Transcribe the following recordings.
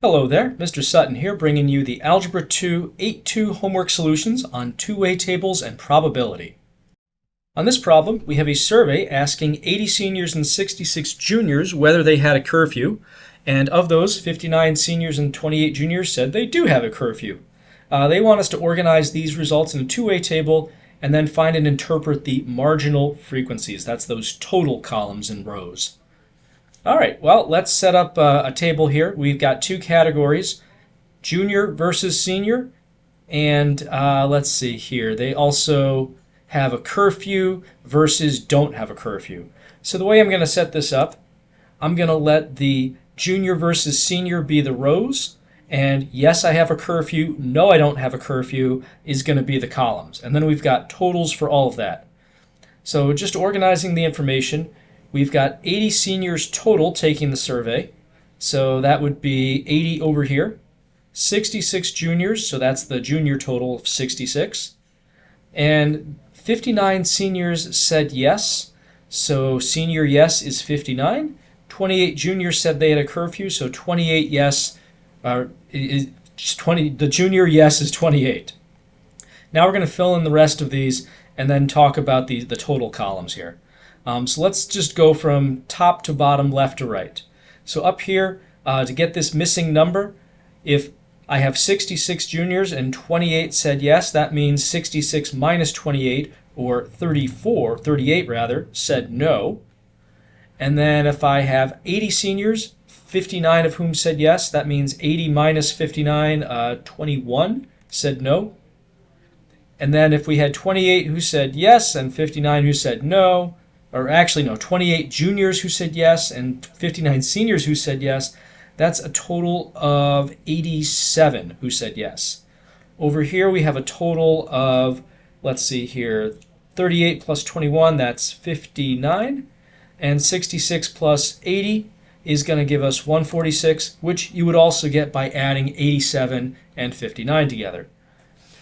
Hello there, Mr. Sutton here, bringing you the Algebra 2 8-2 homework solutions on two-way tables and probability. On this problem, we have a survey asking 80 seniors and 66 juniors whether they had a curfew, and of those, 59 seniors and 28 juniors said they do have a curfew. They want us to organize these results in a two-way table and then find and interpret the marginal frequencies. That's those total columns and rows. All right, well, let's set up a table here. We've got two categories, junior versus senior, and let's see here. They also have a curfew versus don't have a curfew. So the way I'm going to set this up, I'm going to let the junior versus senior be the rows, and yes, I have a curfew, no, I don't have a curfew is going to be the columns. And then we've got totals for all of that. So just organizing the information, we've got 80 seniors total taking the survey, so that would be 80 over here. 66 juniors, so that's the junior total of 66. And 59 seniors said yes, so senior yes is 59. 28 juniors said they had a curfew, so 28 yes, the junior yes is 28. Now we're going to fill in the rest of these and then talk about the total columns here. So let's just go from top to bottom, left to right. So up here, to get this missing number, if I have 66 juniors and 28 said yes, that means 66 minus 28, or 38 rather, said no. And then if I have 80 seniors, 59 of whom said yes, that means 80 minus 59, 21 said no. And then if we had 28 who said yes and 59 who said no, or actually no, 28 juniors who said yes and 59 seniors who said yes, that's a total of 87 who said yes. Over here we have a total of, let's see here, 38 plus 21, that's 59, and 66 plus 80 is going to give us 146, which you would also get by adding 87 and 59 together.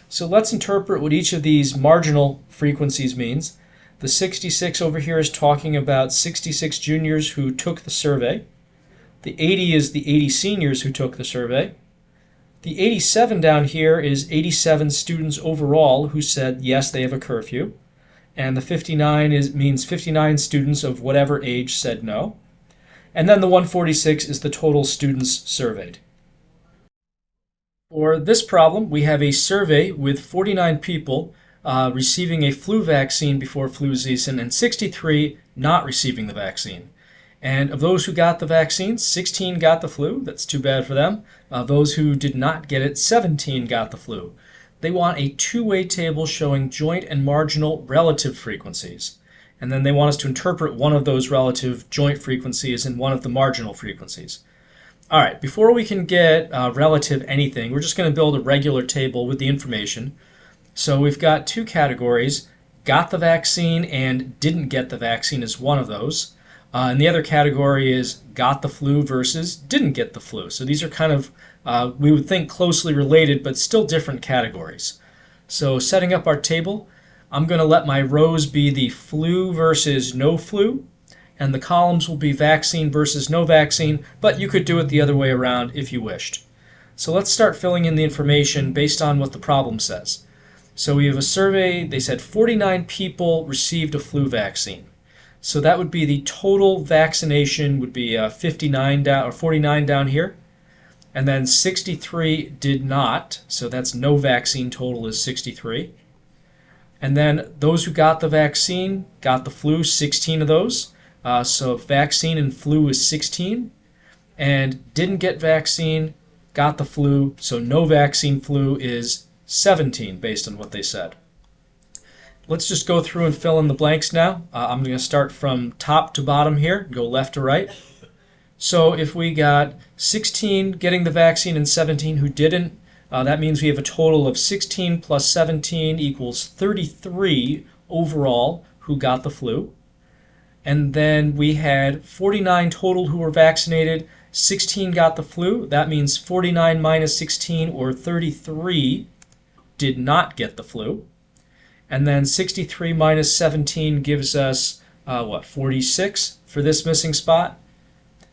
So let's interpret what each of these marginal frequencies means. The 66 over here is talking about 66 juniors who took the survey. The 80 is the 80 seniors who took the survey. The 87 down here is 87 students overall who said yes, they have a curfew. And the 59 means 59 students of whatever age said no. And then the 146 is the total students surveyed. For this problem, we have a survey with 49 people receiving a flu vaccine before flu season and 63 not receiving the vaccine. And of those who got the vaccine, 16 got the flu. That's too bad for them. Those who did not get it, 17 got the flu. They want a two-way table showing joint and marginal relative frequencies. And then they want us to interpret one of those relative joint frequencies and one of the marginal frequencies. All right, before we can get relative anything, we're just going to build a regular table with the information. So we've got two categories, got the vaccine and didn't get the vaccine is one of those. And the other category is got the flu versus didn't get the flu. So these are kind of, we would think closely related, but still different categories. So setting up our table, I'm going to let my rows be the flu versus no flu, and the columns will be vaccine versus no vaccine, but you could do it the other way around if you wished. So let's start filling in the information based on what the problem says. So we have a survey, they said 49 people received a flu vaccine. So that would be the total vaccination would be 59 down or 49 down here. And then 63 did not, so that's no vaccine total is 63. And then those who got the vaccine got the flu, 16 of those. So vaccine and flu is 16. And didn't get vaccine, got the flu, so no vaccine flu is 17 based on what they said. Let's just go through and fill in the blanks now. I'm going to start from top to bottom here, go left to right. So if we got 16 getting the vaccine and 17 who didn't, that means we have a total of 16 plus 17 equals 33 overall who got the flu. And then we had 49 total who were vaccinated, 16 got the flu. That means 49 minus 16, or 33, did not get the flu. And then 63 minus 17 gives us, 46 for this missing spot.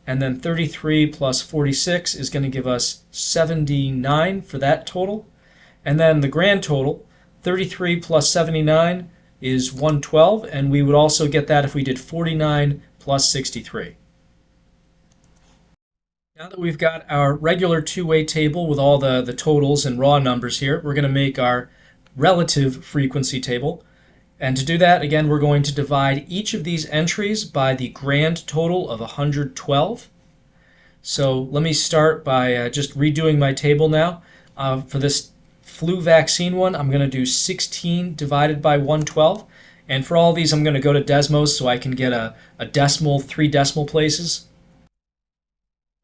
and then 33 plus 46 is going to give us 79 for that total. And then the grand total, 33 plus 79 is 112, and we would also get that if we did 49 plus 63. Now that we've got our regular two-way table with all the totals and raw numbers here, we're going to make our relative frequency table. And to do that, again, we're going to divide each of these entries by the grand total of 112. So let me start by just redoing my table now. For this flu vaccine one, I'm going to do 16 divided by 112. And for all these, I'm going to go to Desmos so I can get a decimal, 3 decimal places.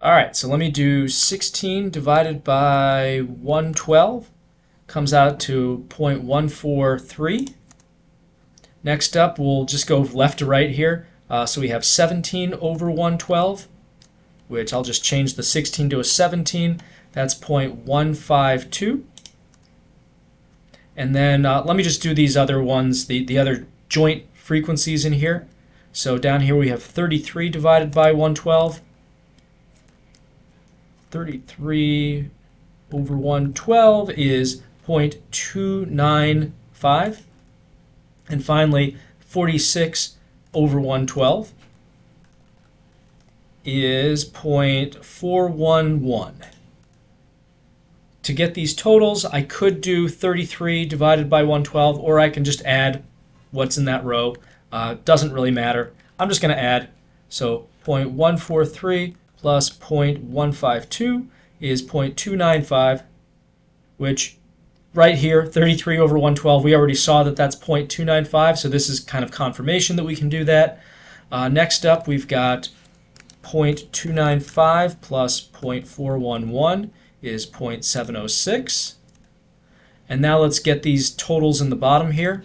All right, so let me do 16 divided by 112. Comes out to 0.143. Next up, we'll just go left to right here. So we have 17 over 112, which I'll just change the 16 to a 17. That's 0.152. And then let me just do these other ones, the other joint frequencies in here. So down here we have 33 divided by 112. 33 over 112 is 0.295. And finally, 46 over 112 is 0.411. To get these totals, I could do 33 divided by 112, or I can just add what's in that row. Doesn't really matter. I'm just going to add. So 0.143 plus 0.152 is 0.295, which right here, 33 over 112, we already saw that that's 0.295, so this is kind of confirmation that we can do that. Next up, we've got 0.295 plus 0.411 is 0.706. And now let's get these totals in the bottom here.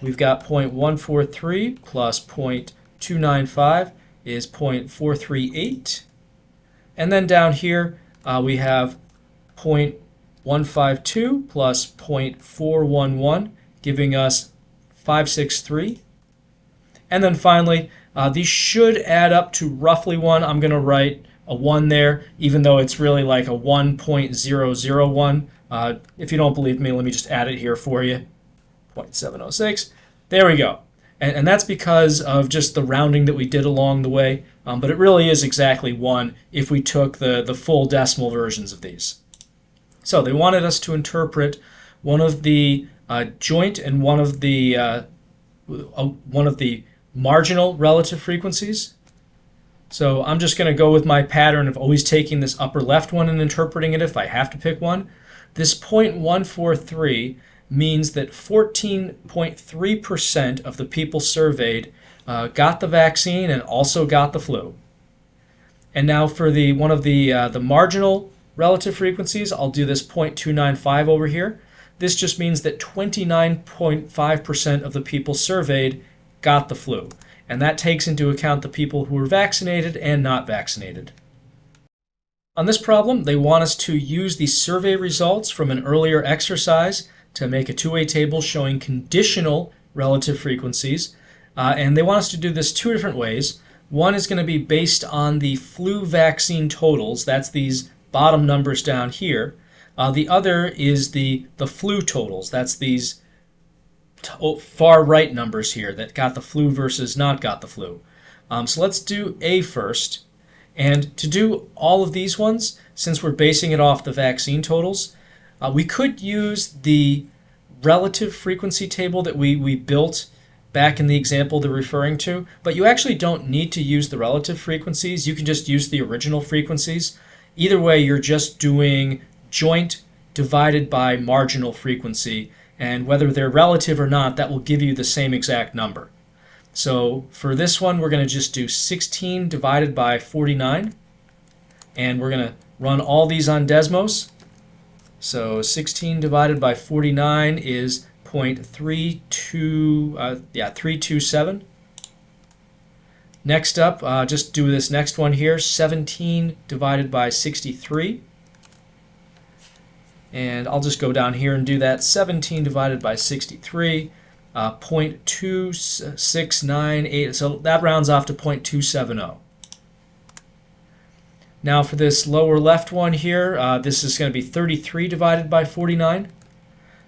We've got 0.143 plus 0.295 is 0.438. And then down here, we have 0.152 plus 0.411, giving us 563. And then finally, these should add up to roughly 1. I'm going to write a 1 there, even though it's really like a 1.001. If you don't believe me, let me just add it here for you. 0.706. There we go. And that's because of just the rounding that we did along the way. But it really is exactly 1 if we took the full decimal versions of these. So they wanted us to interpret one of the joint and one of the marginal relative frequencies. So I'm just going to go with my pattern of always taking this upper left one and interpreting it if I have to pick one. This 0.143 means that 14.3% of the people surveyed got the vaccine and also got the flu. And now for one of the marginal relative frequencies, I'll do this 0.295 over here. This just means that 29.5% of the people surveyed got the flu. And that takes into account the people who were vaccinated and not vaccinated. On this problem, they want us to use the survey results from an earlier exercise to make a two-way table showing conditional relative frequencies. And they want us to do this 2 different ways. One is going to be based on the flu vaccine totals. That's these bottom numbers down here. The other is the flu totals. That's these far right numbers here that got the flu versus not got the flu. So let's do A first. And to do all of these ones, since we're basing it off the vaccine totals, we could use the relative frequency table that we built back in the example they're referring to, but you actually don't need to use the relative frequencies. You can just use the original frequencies. Either way, you're just doing joint divided by marginal frequency, and whether they're relative or not, that will give you the same exact number. So for this one, we're going to just do 16 divided by 49, and we're going to run all these on Desmos. So 16 divided by 49 is 0.327. Next up, just do this next one here, 17 divided by 63. And I'll just go down here and do that. 17 divided by 63, 0.2698. So that rounds off to 0.270. Now for this lower left one here, this is going to be 33 divided by 49.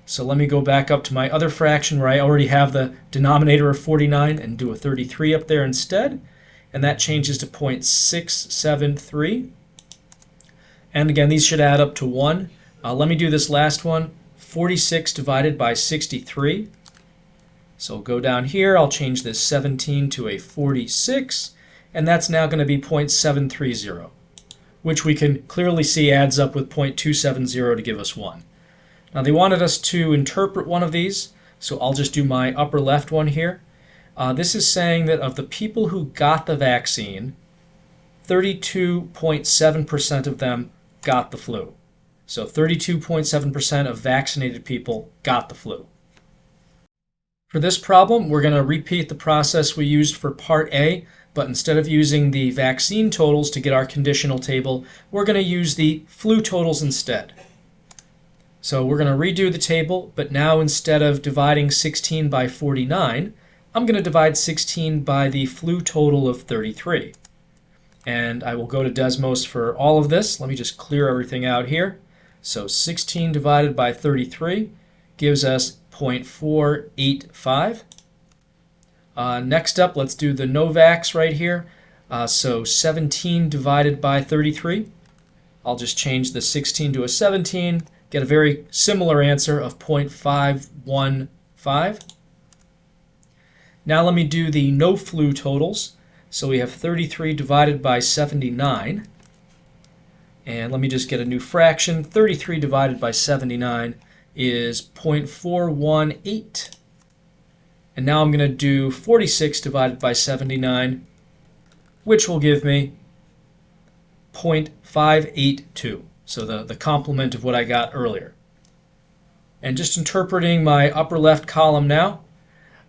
So let me go back up to my other fraction where I already have the denominator of 49 and do a 33 up there instead. And that changes to 0.673. And again, these should add up to 1. Let me do this last one, 46 divided by 63. So I'll go down here, I'll change this 17 to a 46, and that's now going to be 0.730, which we can clearly see adds up with 0.270 to give us 1. Now they wanted us to interpret one of these, so I'll just do my upper left one here. This is saying that of the people who got the vaccine, 32.7% of them got the flu. So 32.7% of vaccinated people got the flu. For this problem, we're going to repeat the process we used for Part A, but instead of using the vaccine totals to get our conditional table, we're going to use the flu totals instead. So we're going to redo the table, but now instead of dividing 16 by 49, I'm going to divide 16 by the flu total of 33. And I will go to Desmos for all of this. Let me just clear everything out here. So 16 divided by 33 gives us 0.485. Next up, let's do the Novavax right here. So 17 divided by 33. I'll just change the 16 to a 17. Get a very similar answer of 0.515. Now let me do the no flu totals. So we have 33 divided by 79. And let me just get a new fraction. 33 divided by 79 is 0.418. And now I'm going to do 46 divided by 79, which will give me 0.582. So the complement of what I got earlier. And just interpreting my upper left column now.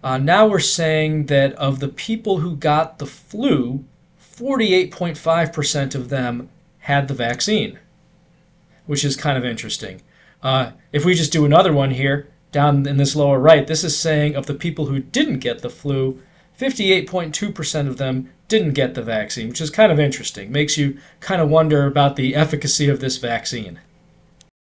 Now we're saying that of the people who got the flu, 48.5% of them had the vaccine, which is kind of interesting. If we just do another one here, down in this lower right, this is saying of the people who didn't get the flu, 58.2% of them didn't get the vaccine, which is kind of interesting. Makes you kind of wonder about the efficacy of this vaccine.